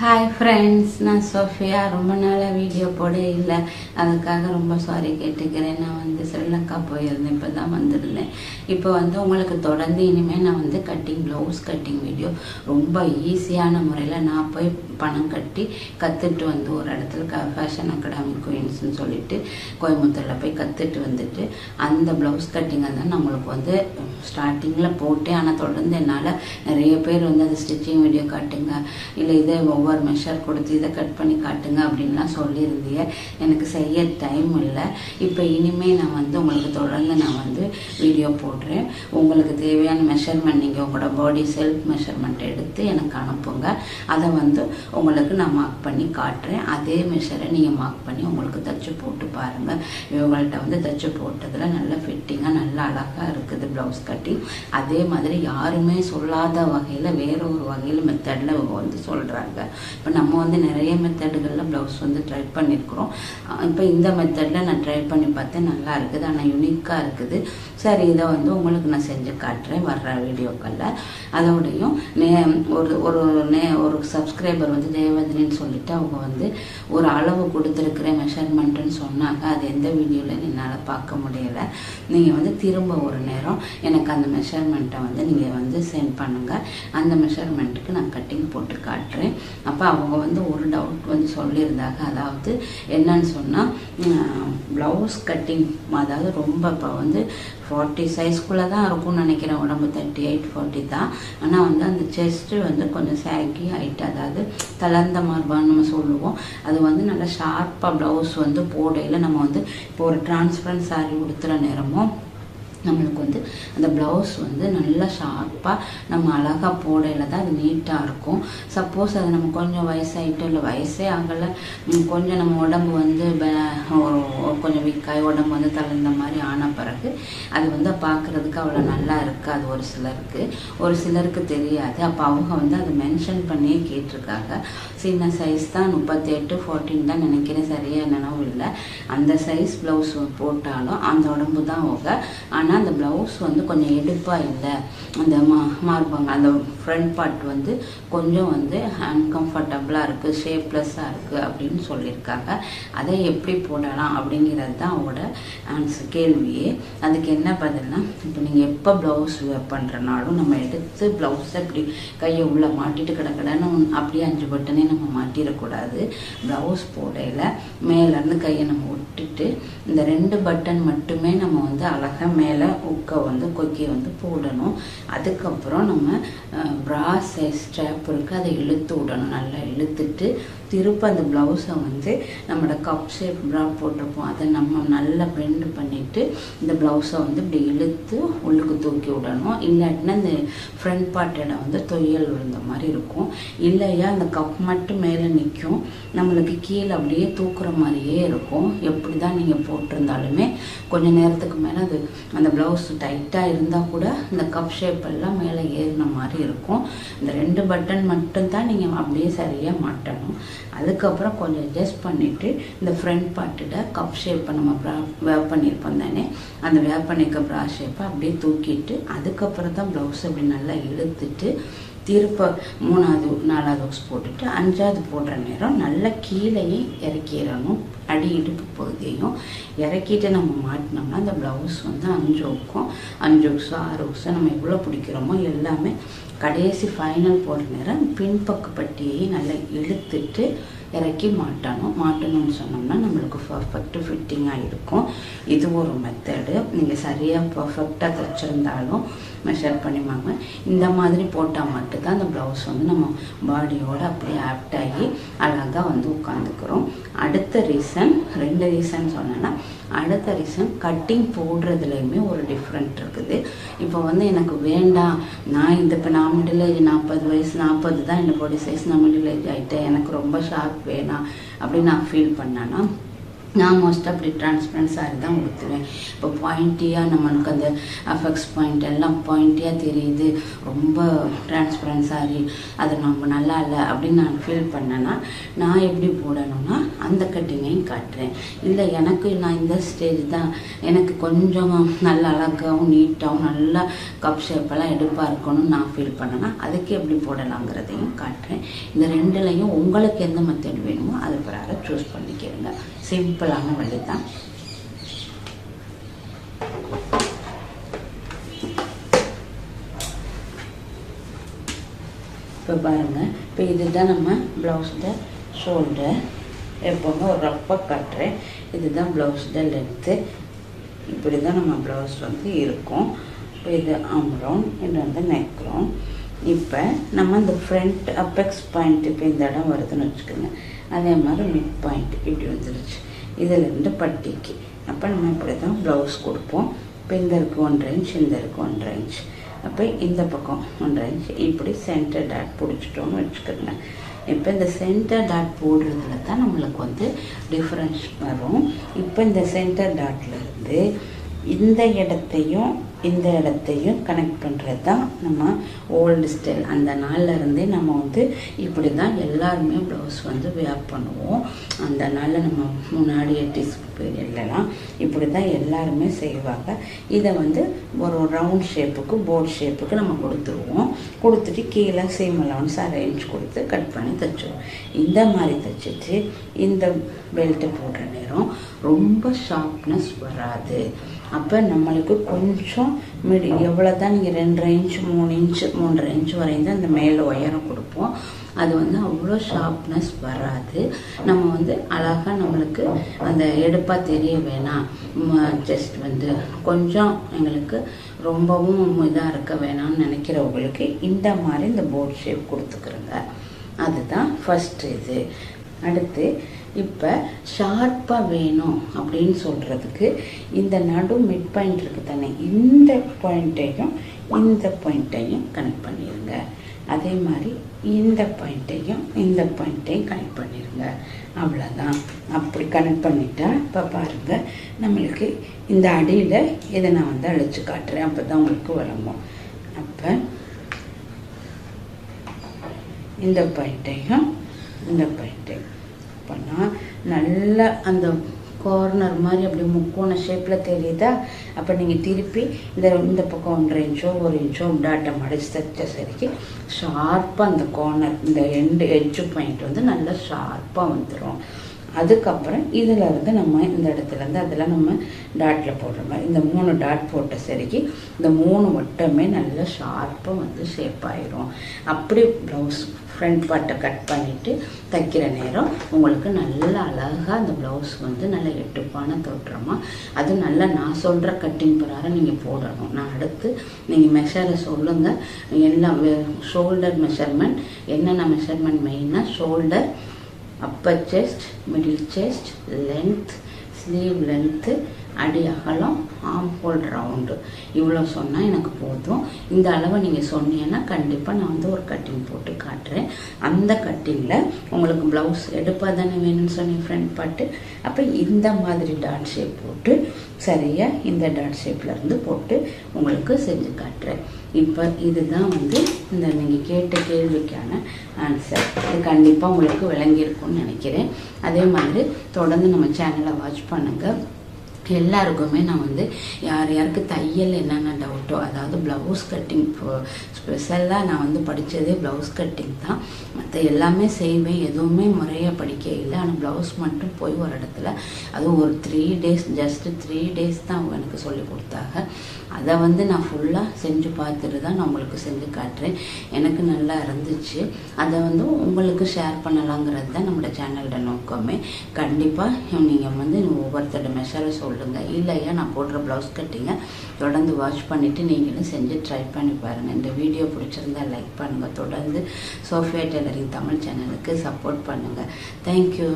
Hi friends, நான் Sofia. ரொம்ப நாளாக வீடியோ போட இல்லை, அதுக்காக ரொம்ப சாரி கேட்டுக்கிறேன். நான் ஸ்ரீலங்கா போயிருந்தேன், இப்போ தான் வந்திருந்தேன். இப்போ உங்களுக்கு தொடர்ந்து இனிமேல் நான் ப்ளவுஸ் கட்டிங் வீடியோ ரொம்ப ஈஸியான முறையில் நான் போய் பணம் கட்டி கற்றுட்டு ஒரு இடத்துல ஃபேஷன் அகாடமி குயின்ஸ்னு சொல்லிட்டு கோயம்புத்தூரில் போய் கற்றுட்டு வந்துட்டு அந்த ப்ளவுஸ் கட்டிங்கை தான் நம்மளுக்கு ஸ்டார்டிங்கில் போட்டேன். ஆனால் தொடர்ந்து என்னால் நிறைய பேர் அது ஸ்டிச்சிங் வீடியோ காட்டுங்க, இல்லை இதை ஒவ்வொரு மெஷர் கொடுத்து இதை கட் பண்ணி காட்டுங்க அப்படின்லாம் சொல்லியிருந்தீங்க. எனக்கு செய்ய டைம் இல்லை. இப்போ இனிமேல் நான் உங்களுக்கு தொடர்ந்து நான் வீடியோ போடுறேன். உங்களுக்கு தேவையான மெஷர்மெண்ட் நீங்கள் உங்களோட பாடி செல்ஃப் மெஷர்மெண்ட் எடுத்து எனக்கு அனுப்புங்க. அதை உங்களுக்கு நான் மார்க் பண்ணி காட்டுறேன். அதே மெஷரை நீங்கள் மார்க் பண்ணி உங்களுக்கு தைச்சி போட்டு பாருங்கள். இவங்கள்ட்ட தைச்சி போட்டதில் நல்ல ஃபிட்டிங்காக நல்லா அழகாக இருக்குது ப்ளவுஸ் கட்டிங். அதே மாதிரி யாருமே சொல்லாத வகையில் வேற ஒரு வகையில் மெத்தடில் இவங்க சொல்கிறாங்க. இப்போ நம்ம நிறைய மெத்தடுகளில் ப்ளவுஸ் ட்ரை பண்ணியிருக்கிறோம். இப்போ இந்த மெத்தடில் நான் ட்ரை பண்ணி பார்த்தேன், நல்லா இருக்குது. ஆனால் யுனிக்காக இருக்குது. சரி, இதை உங்களுக்கு நான் செஞ்சு காட்டுறேன் வர்ற வீடியோக்களில். அதோடையும் ஒரு சப்ஸ்கிரைபர் தேவதினின்னு சொல்லிட்டு அவங்க ஒரு அளவு கொடுத்துருக்குறேன் மெஷர்மெண்ட்டுன்னு சொன்னாங்க. அது எந்த வீடியோவில் என்னால் பார்க்க முடியலை. நீங்கள் திரும்ப ஒரு நேரம் எனக்கு அந்த மெஷர்மெண்ட்டை நீங்கள் சென்ட் பண்ணுங்கள். அந்த மெஷர்மெண்ட்டுக்கு நான் கட்டிங் போட்டு காட்டுறேன். அப்போ அவங்க ஒரு டவுட் சொல்லியிருந்தாங்க. அதாவது என்னன்னு சொன்னால், ப்ளவுஸ் கட்டிங் அதாவது ரொம்ப இப்போ 40 சைஸ்க்குள்ளே தான் இருக்கும்னு நினைக்கிறேன். உடம்பு 38, 40 தான். ஆனால் அந்த செஸ்ட்டு கொஞ்சம் சாகி ஹைட், அதாவது தளர்ந்த மார்பான்னு நம்ம சொல்லுவோம். அது நல்லா ஷார்ப்பாக ப்ளவுஸ் போடையில் நம்ம இப்போ ஒரு டிரான்ஸ்பரண்ட் சாரீ உடுத்துகிற நேரமும் நம்மளுக்கு அந்த ப்ளவுஸ் நல்லா ஷார்ப்பாக நம்ம அழகாக போடையில் தான் அது நீட்டாக இருக்கும். சப்போஸ் அது நம்ம கொஞ்சம் வயசாகிட்டோ இல்லை வயசே ஆகலை, கொஞ்சம் நம்ம உடம்பு கொஞ்சம் வீக்காகி உடம்பு தளர்ந்த மாதிரி ஆன பிறகு அது பார்க்குறதுக்கு அவ்வளோ நல்லா இருக்காது. ஒரு சிலருக்கு தெரியாது. அப்போ அவங்க அதை மென்ஷன் பண்ணியே கேட்டிருக்காங்க. சின்ன சைஸ் தான் 38, 14 தான் நினைக்கிறேன், சரியாக நினைவு இல்லை. அந்த சைஸ் ப்ளவுஸ் போட்டாலும் அந்த உடம்பு தான் ஆனால் அந்த ப்ளவுஸ் கொஞ்சம் எடுப்பாக இல்லை. அந்த மார்பாங்க அந்த ஃப்ரண்ட் பார்ட் கொஞ்சம் அன்கம்ஃபர்டபுளாக இருக்குது, ஷேப்லெஸ்ஸாக இருக்குது அப்படின்னு சொல்லியிருக்காங்க. அதை எப்படி போடலாம் அப்படிங்கிறது தான் அவங்களோட கேள்வியே. அதுக்கு என்ன பதில்னா, இப்போ நீங்கள் எப்போ ப்ளவுஸ் வேர் பண்ணுறனாலும் நம்ம எடுத்து ப்ளவுஸை இப்படி கையை உள்ளே மாட்டிட்டு கிடக்கடன்னு அப்படியே 5 பட்டனே நம்ம மாட்டிடக்கூடாது. ப்ளவுஸ் போடையில் மேலேருந்து கையை நம்ம விட்டுட்டு இந்த 2 பட்டன் மட்டுமே நம்ம அழகாக மேலே உக்க கொக்கி போடணும். அதுக்கப்புறம் நம்ம ப்ரா சைஸ் ஸ்ட்ராப் இருக்குது, அதை இழுத்து விடணும். நல்லா இழுத்துட்டு திருப்ப அந்த ப்ளவுஸை நம்மளோட கப் ஷேப் ப்ரா போட்டிருப்போம், அதை நம்ம நல்லா பெண்ட் பண்ணிவிட்டு இந்த ப்ளவுஸை இப்படி இழுத்து உள்ளுக்கு தூக்கி விடணும். இல்லாட்டினா இந்த ஃப்ரண்ட் பார்ட் இடம் தொய்யல் விழுந்த மாதிரி இருக்கும். இல்லையா அந்த கப் மட்டும் மேலே நிற்கும், நம்மளுக்கு கீழே அப்படியே தூக்குற மாதிரியே இருக்கும். எப்படி தான் நீங்கள் போட்டிருந்தாலுமே கொஞ்சம் நேரத்துக்கு மேலே அது அந்த ப்ளவுஸ் டைட்டாக இருந்தால் கூட இந்த கப் ஷேப் எல்லாம் மேலே ஏறின மாதிரி இருக்கும். இந்த 2 பட்டன் மட்டும்தான் நீங்கள் அப்படியே சரியாக மாட்டணும். அதுக்கப்புறம் கொஞ்சம் அட்ஜஸ்ட் பண்ணிவிட்டு இந்த ஃப்ரண்ட் பார்ட்டில் கப் ஷேப்பை நம்ம வேர் பண்ணியிருப்போம் தானே, அந்த வேர் பண்ணியிருக்க ப்ரா ஷேப்பை அப்படியே தூக்கிட்டு அதுக்கப்புறம் தான் ப்ளவுஸ் அப்படி நல்லா இழுத்துட்டு திருப்ப 3வது 4வது ஒர்க்ஸ் போட்டுட்டு 5வது போடுற நேரம் நல்லா கீழேயும் இறக்கிடணும். அடி இடுப்பு பகுதியையும் இறக்கிட்டு நம்ம மாட்டினோம்னா அந்த ப்ளவுஸ் 5 ஒர்க்கும் 5 ஒர்க்ஸோ 6 ஒர்க்ஸோ நம்ம எவ்வளோ பிடிக்கிறோமோ எல்லாமே கடைசி ஃபைனல் போடுற நேரம் பின்பக்க பட்டியை நல்லா இழுத்துட்டு இறக்கி மாட்டணும்னு சொன்னோம்னா நம்மளுக்கு பர்ஃபெக்ட் ஃபிட்டிங்காக இருக்கும். இது ஒரு மெத்தடு. நீங்கள் சரியாக பர்ஃபெக்டாக தைச்சிருந்தாலும் மெஷர் பண்ணிவாங்க. இந்த மாதிரி போட்டால் மட்டும்தான் அந்த ப்ளவுஸ் நம்ம பாடியோடு அப்படியே ஆப்டாகி அழகாக உட்காந்துக்கிறோம். அடுத்த ரீசன் 2 ரீசன் சொன்னேன்னா, அடுத்த ரீசன் கட்டிங் போடுறதுலையுமே ஒரு டிஃப்ரெண்ட் இருக்குது. இப்போ எனக்கு வேண்டாம், நான் இப்போ நான் மிடில் ஏஜ் 40 வயசு 40 தான் என்னோட பாடி சைஸ், நான் மிடில் ஏஜ் ஆகிட்டேன், எனக்கு ரொம்ப ஷார்ப் வேணாம் அப்படின்னு நான் ஃபீல் பண்ணேன்னா நான் மோஸ்ட்டாக அப்படி டிரான்ஸ்பரண்ட் சாரி தான் உடுத்துவேன். இப்போ பாயிண்டியாக நம்மளுக்கு அந்த அஃபெக்ட்ஸ் பாயிண்ட் எல்லாம் பாயிண்டியாக தெரியுது, ரொம்ப டிரான்ஸ்பரண்ட் சாரி அது நம்ம நல்லா இல்லை அப்படின்னு நான் ஃபீல் பண்ணேன்னா நான் எப்படி போடணும்னா அந்த கட்டிங்கையும் காட்டுறேன். இல்லை எனக்கு நான் இந்த ஸ்டேஜ் தான், எனக்கு கொஞ்சம் நல்ல அழகாகவும் நீட்டாகவும் நல்லா கப் ஷேப்பெல்லாம் எடுப்பாக இருக்கணும்னு நான் ஃபீல் பண்ணேன்னா அதுக்கு எப்படி போடலாங்கிறதையும் காட்டுறேன். இந்த ரெண்டுலையும் உங்களுக்கு எந்த மெத்தட் வேணுமோ அது பிரகாரம் சூஸ் பண்ணிக்கிறேங்க. சிம்பிளான வழி தான். இப்போ பாருங்கள், இப்போ இதுதான் நம்ம ப்ளவுஸோட ஷோல்டர். எப்போவுமே ஒரு ரப்பாக காட்டுறேன். இதுதான் ப்ளவுஸோட லென்த்து. இப்படி தான் நம்ம ப்ளவுஸ் வந்து இருக்கும். இப்போ இது ஆம் ரவுண்ட், இது வந்து நெக் ரவுண்ட். இப்போ நம்ம இந்த ஃப்ரண்ட் அப்பெக்ஸ் பாயிண்ட் இப்போ இந்த இடம் வருதுன்னு வச்சுக்கோங்க, அதே மாதிரி மிட் பாயிண்ட் இப்படி வந்துருச்சு இதிலேருந்து பட்டிக்கு. அப்போ நம்ம இப்படி தான் ப்ளவுஸ் கொடுப்போம். இப்போ இந்த இருக்குது 1 இன்ச், இந்த இருக்குது 1 இன்ச், அப்போ இந்த பக்கம் 1 இன்ச் இப்படி சென்டர் டாட் பிடிச்சிட்டோன்னு வச்சுக்கோங்க. இப்போ இந்த சென்டர் டாட் போடுறதுல தான் நம்மளுக்கு வந்து டிஃப்ரென்ஸ் வரும். இப்போ இந்த சென்டர் டாட்லேருந்து இந்த இடத்தையும் இந்த இடத்தையும் கனெக்ட் பண்ணுறது தான் நம்ம ஓல்டு ஸ்டைல். அந்த நாளில் இருந்தே நம்ம வந்து இப்படி தான் எல்லாருமே ப்ளவுஸ் வந்து வேர் பண்ணுவோம். அந்த நாளில் நம்ம முன்னாடி 80s பீரியட்லலாம் இப்படி தான் எல்லாருமே செய்வாங்க. இதை வந்து ஒரு ரவுண்ட் ஷேப்புக்கு போர்ட் ஷேப்புக்கு நம்ம கொடுத்துருவோம். கொடுத்துட்டு கீழே சீம் அலவன்ஸ் அரேஞ்ச் கொடுத்து கட் பண்ணி தைச்சிடுவோம். இந்த மாதிரி தைச்சிட்டு இந்த பெல்ட்டை போடுற நேரம் ரொம்ப ஷார்ப்னஸ் வராது. அப்போ நம்மளுக்கு கொஞ்சம் எவ்வளோ தான் நீங்கள் 2.5 இன்ச் 3 இன்ச் 3.5 இன்ச் வரையும் தான் இந்த மேலே உயரம் கொடுப்போம். அது வந்து அவ்வளோ ஷார்ப்னஸ் வராது. நம்ம வந்து அழகாக நம்மளுக்கு அந்த எடுப்பாக தெரிய வேணாம், ஜஸ்ட் வந்து கொஞ்சம் எங்களுக்கு ரொம்பவும் இதாக இருக்க வேணாம்னு நினைக்கிறவங்களுக்கு இந்த மாதிரி இந்த போர்ட் ஷேப் கொடுத்துக்கிறோங்க. அதுதான் ஃபஸ்ட்டு இது. அடுத்து இப்போ ஷார்ப்பாக வேணும் அப்படின்னு சொல்கிறதுக்கு இந்த நடு மிட் பாயிண்ட் இருக்குது தானே, இந்த பாயிண்ட்டையும் இந்த பாயிண்ட்டையும் கனெக்ட் பண்ணிடுங்க. அதே மாதிரி இந்த பாயிண்ட்டையும் இந்த பாயிண்ட்டையும் கனெக்ட் பண்ணிடுங்க. அவ்வளோதான். அப்படி கனெக்ட் பண்ணிட்டா இப்போ பாருங்கள், நம்மளுக்கு இந்த அடியில் இதை நான் வந்து அழிச்சு காட்டுறேன், அப்போ தான் உங்களுக்கு விளங்கும். அப்போ இந்த பாயிண்ட்டையும் இந்த பாயிண்ட்டையும் பண்ணால் நல்லா அந்த கார்னர் மாதிரி அப்படி முக்கோண ஷேப்பில் தெரியுதா. அப்போ நீங்கள் திருப்பி இந்த பக்கம் 1.5 இன்ச்சோ 1 இன்ச்சோ டாட்டை மடிச்சு தைச்ச சரிக்கு ஷார்ப்பாக அந்த கார்னர் இந்த எட்ஜு பாயிண்ட் வந்து நல்லா ஷார்ப்பாக வந்துடும். அதுக்கப்புறம் இதில் இருந்து நம்ம இந்த இடத்துலேருந்து அதெல்லாம் நம்ம டாட்டில் போடுற மாதிரி இந்த 3 டாட் போட்ட சரிக்கு இந்த 3 வட்டமே நல்லா ஷார்ப்பாக வந்து ஷேப் ஆயிரும். அப்படி ப்ளவுஸ் ஃப்ரண்ட் பார்ட்டை கட் பண்ணிவிட்டு தைக்கிற நேரம் உங்களுக்கு நல்லா அழகாக அந்த ப்ளவுஸ் வந்து நல்ல எட்டுப்பான தோற்றமாக அது நல்லா நான் சொல்கிற கட்டிங் பிரகாரம் நீங்கள் போடணும். நான் அடுத்து நீங்கள் மெஷரை சொல்லுங்கள். எல்லாம் ஷோல்டர் மெஷர்மெண்ட் என்னென்ன மெஷர்மெண்ட் மெயினாக shoulder, Appar chest, middle chest, length, sleeve length, அடி அகலம், ஆம் ஹோல் ரவுண்டு, இவ்வளோ சொன்னால் எனக்கு போதும். இந்த அளவை நீங்கள் சொன்னீங்கன்னா கண்டிப்பாக நான் வந்து ஒரு கட்டிங் போட்டு காட்டுறேன். அந்த கட்டிங்கில் உங்களுக்கு ப்ளவுஸ் எடுப்பாக தானே வேணும்னு சொன்னேன் ஃப்ரண்ட் பார்ட்டு. அப்போ இந்த மாதிரி டாட் ஷேப் போட்டு சரியாக இந்த டாட் ஷேப்லேருந்து போட்டு உங்களுக்கு செஞ்சு காட்டுறேன். இப்போ இதுதான் வந்து இந்த நீங்கள் கேட்ட கேள்விக்கான ஆன்சர். இது கண்டிப்பாக உங்களுக்கு விளங்கியிருக்கும்னு நினைக்கிறேன். அதே மாதிரி தொடர்ந்து நம்ம சேனலை வாட்ச் பண்ணுங்கள். எல்லாருக்குமே நான் வந்து யார் யாருக்கு தையல் என்னென்ன டவுட்டோ, அதாவது ப்ளவுஸ் கட்டிங் ஸ்பெஷலாக நான் வந்து படித்ததே ப்ளவுஸ் கட்டிங் தான். மற்ற எல்லாமே செய்வேன், எதுவுமே முறையாக படிக்க இல்லை. ஆனால் ப்ளவுஸ் மட்டும் போய் ஒரு இடத்துல அதுவும் ஒரு 3 days ஜஸ்ட்டு 3 days தான் அவங்க எனக்கு சொல்லி கொடுத்தாங்க. அதை வந்து நான் ஃபுல்லாக செஞ்சு பார்த்துட்டு தான் நான் உங்களுக்கு செஞ்சு காட்டுறேன். எனக்கு நல்லா இருந்துச்சு. அதை வந்து உங்களுக்கு ஷேர் பண்ணலாங்கிறது தான் நம்மளோட சேனலோட நோக்கமே. கண்டிப்பாக நீங்கள் வந்து ஒவ்வொருத்தரோட மெஷரை சொல்லுங்கள். இல்லையா நான் போடுற ப்ளவுஸ் கட்டிங்கை தொடர்ந்து வாட்ச் பண்ணிவிட்டு நீங்களும் செஞ்சு ட்ரை பண்ணி பாருங்கள். இந்த வீடியோ பிடிச்சிருந்தா லைக் பண்ணுங்கள். தொடர்ந்து சோஃபியா டெய்லரிங் தமிழ் சேனலுக்கு சப்போர்ட் பண்ணுங்கள். தேங்க்யூ.